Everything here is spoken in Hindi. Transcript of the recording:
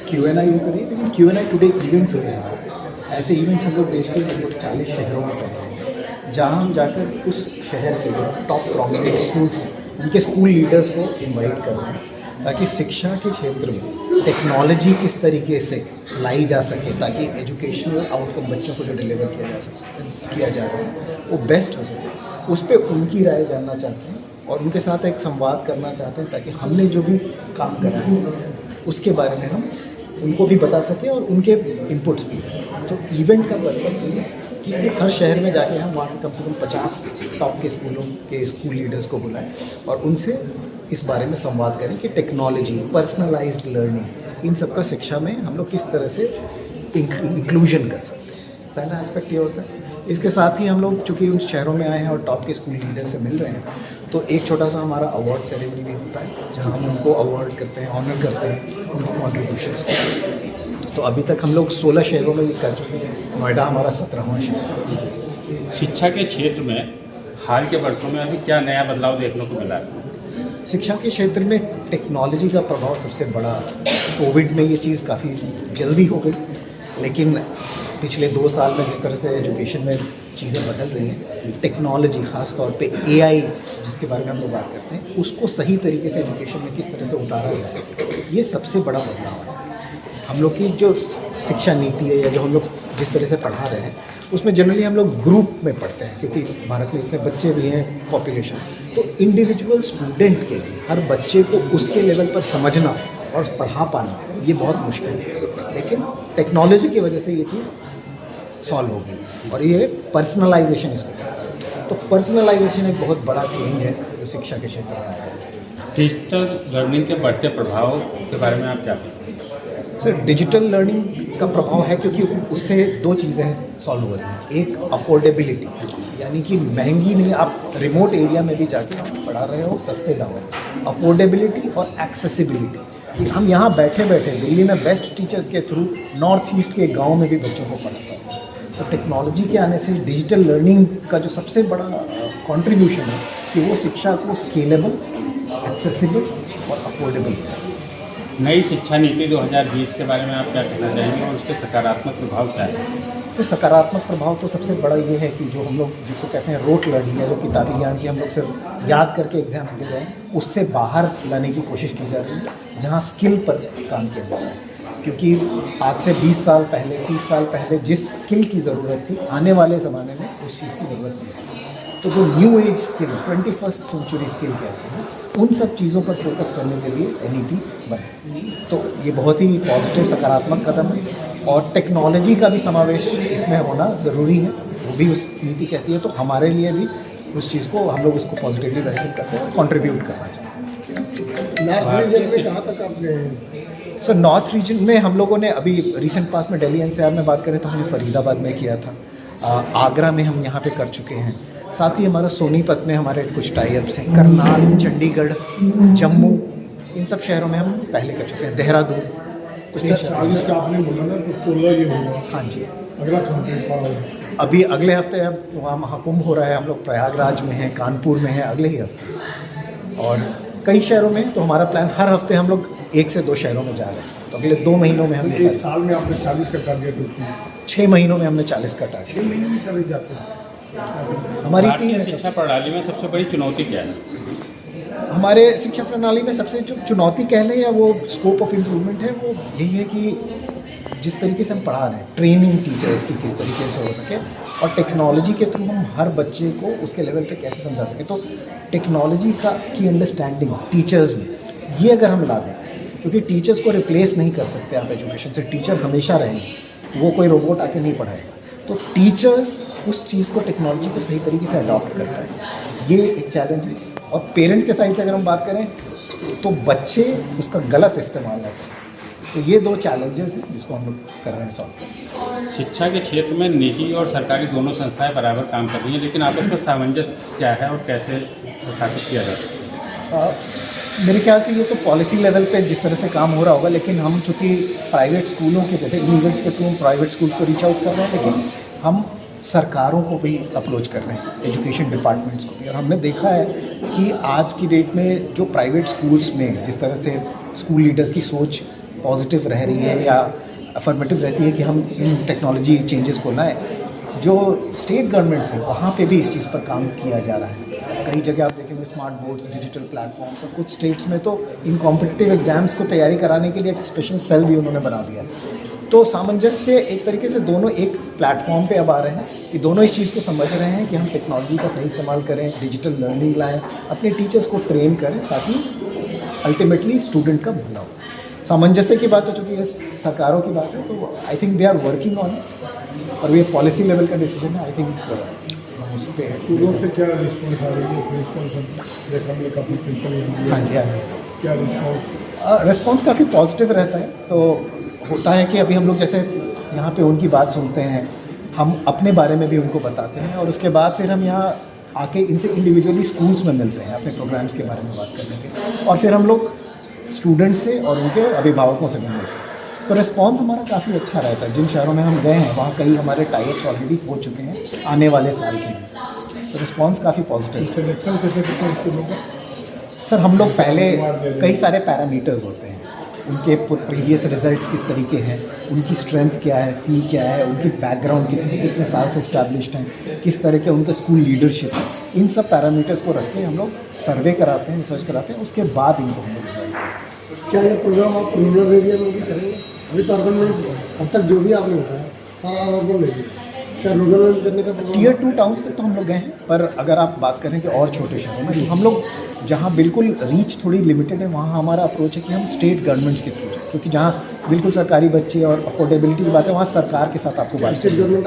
Q&A ये करिए, लेकिन Q&A टुडे इवेंट हो रहा है। ऐसे इवेंट्स हम लोग देश के लगभग 40 शहरों में कर रहे हैं, जहाँ हम जाकर उस शहर के जो टॉप प्रोमिनेंट स्कूल्स हैं उनके स्कूल लीडर्स को इनवाइट कर रहे हैं, ताकि शिक्षा के क्षेत्र में टेक्नोलॉजी किस तरीके से लाई जा सके, ताकि एजुकेशनल आउटकम बच्चों को जो डिलीवर किया जा रहा है वो बेस्ट हो सके। उस पर उनकी राय जानना चाहते हैं और उनके साथ एक संवाद करना चाहते हैं, ताकि हमने जो भी काम करा है उसके बारे में हम उनको भी बता सकें और उनके इनपुट्स भी दे सकें। तो इवेंट का पर्पस ये है कि हर शहर में जाके हम वहाँ के कम से कम 50 टॉप के स्कूलों के स्कूल लीडर्स को बुलाएं और उनसे इस बारे में संवाद करें कि टेक्नोलॉजी, पर्सनलाइज्ड लर्निंग, इन सब का शिक्षा में हम लोग किस तरह से इंक्लूजन कर सकते हैं। पहला एस्पेक्ट ये होता है। इसके साथ ही हम लोग चूँकि उन शहरों में आए हैं और टॉप के स्कूल लीडर से मिल रहे हैं, तो एक छोटा सा हमारा अवार्ड सेरेमनी भी होता है, जहाँ हम उनको अवार्ड करते हैं, ऑनर करते हैं उनके कॉन्ट्रीब्यूशंस को। तो अभी तक हम लोग 16 शहरों में भी कर चुके हैं। नोएडा हमारा 17वां शहर है। शिक्षा के क्षेत्र में हाल के वर्षों में अभी क्या नया बदलाव देखने को मिला है? शिक्षा के क्षेत्र में टेक्नोलॉजी का प्रभाव सबसे बड़ा, कोविड में ये चीज़ काफ़ी जल्दी हो गई, लेकिन पिछले 2 साल में जिस तरह से एजुकेशन में चीज़ें बदल रही हैं, टेक्नोलॉजी ख़ास तौर पे AI जिसके बारे में हम लोग बात करते हैं, उसको सही तरीके से एजुकेशन में किस तरह से उतारा जा सकता है, ये सबसे बड़ा बदलाव है। हम लोग की जो शिक्षा नीति है या जो हम लोग जिस तरह से पढ़ा रहे हैं, उसमें जनरली हम लोग ग्रुप में पढ़ते हैं, क्योंकि भारत में इतने बच्चे भी हैं, पॉपुलेशन, तो इंडिविजुअल स्टूडेंट के लिए हर बच्चे को उसके लेवल पर समझना और पढ़ा पाना ये बहुत मुश्किल है। लेकिन टेक्नोलॉजी की वजह से ये चीज़ सॉल्व होगी और ये पर्सनलाइजेशन इसको कहते हैं। तो पर्सनलाइजेशन एक बहुत बड़ा चेंज है जो शिक्षा के क्षेत्र में आया है। डिजिटल लर्निंग के बढ़ते प्रभाव के बारे में आप क्या कहते हैं? सर, डिजिटल लर्निंग का प्रभाव है क्योंकि उससे 2 चीज़ें सॉल्व हो रही हैं। एक अफोर्डेबिलिटी, यानी कि महंगी नहीं, आप रिमोट एरिया में भी जाके पढ़ा रहे हो सस्ते दामों। अफोर्डेबिलिटी और एक्सेसिबिलिटी, कि हम यहाँ बैठे बैठे दिल्ली में बेस्ट टीचर्स के थ्रू नॉर्थ ईस्ट के गांव में भी बच्चों को पढ़ाता है। तो टेक्नोलॉजी के आने से डिजिटल लर्निंग का जो सबसे बड़ा कंट्रीब्यूशन है कि वो शिक्षा को स्केलेबल, एक्सेसिबल और अफोर्डेबल। नई शिक्षा नीति 2020 के बारे में आप क्या कहना चाहेंगे और उसके सकारात्मक प्रभाव क्या है? तो सकारात्मक प्रभाव तो सबसे बड़ा ये है कि जो हम लोग जिसको कहते हैं रोट लर्निंग है, जो किताबी ज्ञान की हम लोग सिर्फ याद करके एग्जाम्स दे रहे हैं, उससे बाहर लाने की कोशिश की जा रही है, जहाँ स्किल पर काम किया जा रहा है। क्योंकि आज से 20 साल पहले, 30 साल पहले जिस स्किल की ज़रूरत थी, आने वाले ज़माने में उस चीज़ की ज़रूरत नहीं है। तो जो new age skill, 21st century skill कहते हैं, उन सब चीज़ों पर फोकस करने के लिए NEP बने। तो ये बहुत ही पॉजिटिव, सकारात्मक कदम है और टेक्नोलॉजी का भी समावेश इसमें होना ज़रूरी है, वो भी उस नीति कहती है। तो हमारे लिए भी उस चीज़ को हम लोग उसको पॉजिटिवली वेलकम करते हैं और कंट्रीब्यूट करना चाहते हैं। नॉर्थ रीजन में कहाँ तक आप गए हैं? सर, नॉर्थ रीजन में हम लोगों ने अभी रिसेंट पास में दिल्ली NCR में बात करें तो हमने फरीदाबाद में किया था, आगरा में हम यहाँ पे कर चुके हैं, साथ ही हमारा सोनीपत में हमारे कुछ टाइप्स हैं, करनाल, चंडीगढ़, जम्मू, इन सब शहरों में हम पहले कर चुके हैं, देहरादून। कुछ 40 का आपने बोला ना, तो 16 ये होगा। हाँ जी। अगला कहाँ पे पड़ा? अभी अगले हफ्ते अब वहाँ महाकुंभ हो रहा है, हम लोग प्रयागराज में हैं, कानपुर में हैं अगले ही हफ्ते, और कई शहरों में। तो हमारा प्लान हर हफ्ते हम लोग 1 से 2 शहरों में जा रहे हैं। तो अगले 2 महीनों में हम एक साल में आपने 40 का टारगेट होती है, 6 महीनों में हमने 40 का टारगेट। 6 महीने में चले जाते हैं। हमारी भारतीय टीम शिक्षा प्रणाली में सबसे बड़ी चुनौती क्या है? हमारे शिक्षा प्रणाली में सबसे जो चुनौती कह लें या वो स्कोप ऑफ इम्प्रूवमेंट है, वो यही है कि जिस तरीके से हम पढ़ा रहे हैं, ट्रेनिंग टीचर्स की किस तरीके से हो सके और टेक्नोलॉजी के थ्रू हम हर बच्चे को उसके लेवल पे कैसे समझा सकें। तो टेक्नोलॉजी की अंडरस्टैंडिंग टीचर्स में, ये अगर हम ला दें, क्योंकि टीचर्स को रिप्लेस नहीं कर सकते आप एजुकेशन से, टीचर हमेशा रहेंगे, वो कोई रोबोट आके नहीं पढ़ाएगा। तो टीचर्स उस चीज़ को, टेक्नोलॉजी को सही तरीके से अडॉप्ट करता है, ये एक चैलेंज है। और पेरेंट्स के साइड से अगर हम बात करें तो बच्चे उसका गलत इस्तेमाल करते हैं। तो ये 2 चैलेंजेस हैं जिसको हम लोग कर रहे हैं सॉल्व। शिक्षा के क्षेत्र में निजी और सरकारी दोनों संस्थाएं बराबर काम कर रही हैं, लेकिन आपस में सामंजस्य क्या है और कैसे स्थापित किया जा सकता है? मेरे ख्याल से ये तो पॉलिसी लेवल पे जिस तरह से काम हो रहा होगा, लेकिन हम चूँकि प्राइवेट स्कूलों के जैसे इलीगल्स के थ्रू प्राइवेट स्कूल्स को रीच आउट कर रहे हैं, लेकिन हम सरकारों को भी अप्रोच कर रहे हैं, एजुकेशन डिपार्टमेंट्स को भी। और हमने देखा है कि आज की डेट में जो प्राइवेट स्कूल्स में जिस तरह से स्कूल लीडर्स की सोच पॉजिटिव रह रही है या अफर्मेटिव रहती है कि हम इन टेक्नोलॉजी चेंजेस को लाएं। जो स्टेट गवर्नमेंट्स हैं वहाँ पे भी इस चीज़ पर काम किया जा रहा है। कई जगह आप देखेंगे स्मार्ट बोर्ड्स, डिजिटल प्लेटफॉर्म्स, और कुछ स्टेट्स में तो इन कॉम्पिटिटिव एग्जाम्स को तैयारी कराने के लिए एक स्पेशल सेल भी उन्होंने बना दिया। तो सामंजस्य एक तरीके से दोनों एक प्लेटफॉर्म पे अब आ रहे हैं कि दोनों इस चीज़ को समझ रहे हैं कि हम टेक्नोलॉजी का सही इस्तेमाल करें, डिजिटल लर्निंग लाएँ, अपने टीचर्स को ट्रेन करें ताकि अल्टीमेटली स्टूडेंट का भला हो। सामंजस्य की बात हो चुकी है, सरकारों की बात है, तो I think they are working on, और ये पॉलिसी लेवल का डिसीजन है। आई थिंक उस पर स्कूलों से क्या रिस्पॉन्स आ रही है? रिस्पॉन्स देखा हमने काफ़ी सिंपल। हाँ जी, हाँ जी, क्या रिस्पॉन्स? रिस्पॉन्स काफ़ी पॉजिटिव रहता है। तो होता है कि अभी हम लोग जैसे यहाँ पे उनकी बात सुनते हैं, हम अपने बारे में भी उनको बताते हैं, और उसके बाद फिर हम यहाँ आके इनसे इंडिविजुअली स्कूल्स में मिलते हैं अपने प्रोग्राम्स के बारे में बात करने के, और फिर हम लोग स्टूडेंट से और उनके अभिभावकों से भी मिलते हैं। तो रिस्पॉन्स हमारा काफ़ी अच्छा रहता है। जिन शहरों में हम गए हैं वहाँ कई हमारे टाइप्स ऑलरेडी हो चुके हैं आने वाले साल के लिए, तो रिस्पॉन्स काफ़ी पॉजिटिव है। सिलेक्शन कैसे करते हैं स्कूलों का? सर हम लोग पहले कई सारे पैरामीटर्स होते हैं, उनके प्रीवियस रिजल्ट्स किस तरीके हैं, उनकी स्ट्रेंथ क्या है, फ़ी क्या है, उनकी बैकग्राउंड कितने साल से इस्टेब्लिश्ड हैं, किस तरह के उनके स्कूल लीडरशिप है, इन सब पैरामीटर्स को रख के हम लोग सर्वे कराते हैं, रिसर्च कराते हैं, उसके बाद इनको हम लोग रिजल्ट। क्या ये प्रोग्राम आप रूरल एरिया में भी करेंगे? अभी तो अर्बन में अब तक जो भी आपने बताया सारा अर्बन एरिया, क्या रूरल में करने का प्रोग्राम? टियर 2 टाउन्स तक तो हम लोग गए हैं, पर अगर आप बात करें कि और छोटे शहरों में, तो हम लोग जहाँ बिल्कुल रीच थोड़ी लिमिटेड है वहाँ हमारा अप्रोच है कि हम स्टेट गवर्नमेंट्स के थ्रू, क्योंकि जहाँ बिल्कुल सरकारी बच्चे और अफोर्डेबिलिटी की बात है वहाँ सरकार के साथ आपको बात स्टेट गवर्नमेंट